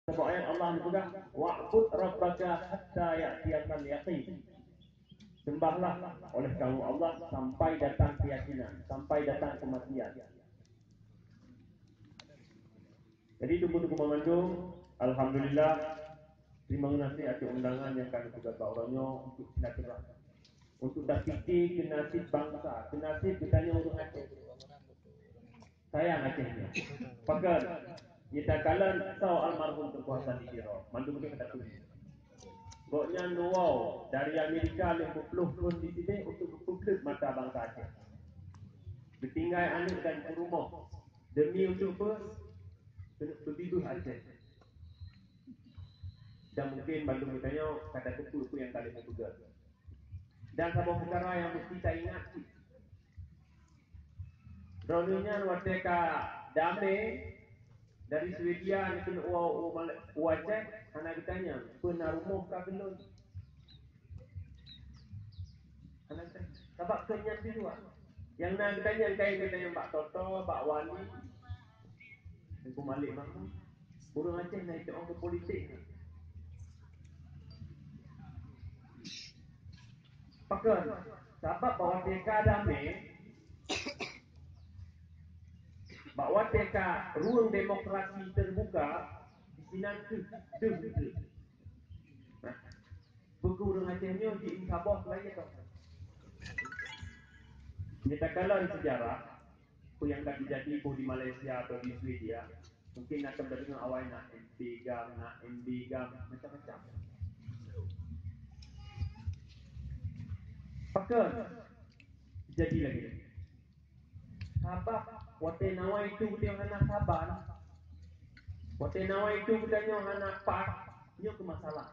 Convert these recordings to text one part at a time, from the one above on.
Sebab ayat Allah ni pegang wa'bud rabbaka hatta ya'tiyakal yaqin. Sembahlah oleh kamu Allah sampai datang keyakinan, sampai datang kematian. Jadi tunggu-tunggu memandung, alhamdulillah terima kasih atas undangan yang kami juga orangnya untuk silaturahmi. Untuk dakiti kenasib bangsa, kenasib kitanya untuk Aceh. Sayang Acehnya. Pakai kita kalan tahu almarhum kekuasaan di Kiro, mandung kita kata tulis. Pokoknya wow dari Amerika 50 pun di sini untuk publik mata bangsa Aceh. Bertinggai anak dan rumah demi untuk berbiduh Aceh. Dan mungkin bandung bertanya kata kuku yang kali ini juga. Dan sebuah perkara yang mesti kita ingat. Dulunya wateka damai dari Swedia ni kena Aceh, anak ditanya, pernah rumah kah belum? Anak ditanya, sebab kenyang di luar. Yang nak ditanya, kain ditanya Pak Toto, Pak Wali, Aku Malik Mahmud. Orang Aceh nak ikut orang ke politik. Pakai, sebab bahawa mereka damai, bahawa mereka ruang demokrasi terbuka, di sini tu. Buku orang Acehnya di Sabah lagi tau. Kita kalau sejarah, aku yang dah jadi di Malaysia atau di Swedia, mungkin akan berdengar awal nak MB-gam, macam-macam. Pakai, jadi lagi. Sabab, wate nawa itu dia anak saban, wate nawa itu dia anak pak, dia ke masalah.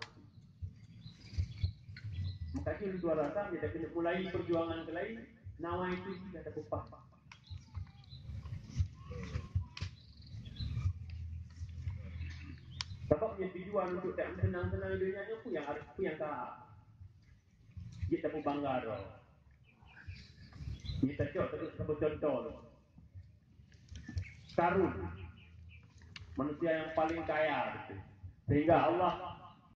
Makanya di luar rasa, kita kena mulai perjuangan ke lain, nawa itu tidak ada upah. Sebab dia tujuan untuk tak senang-senang dunia ni aku yang tak kita pun bangga dah. Kita cok terus sebut contoh. Karun manusia yang paling kaya gitu. Sehingga Allah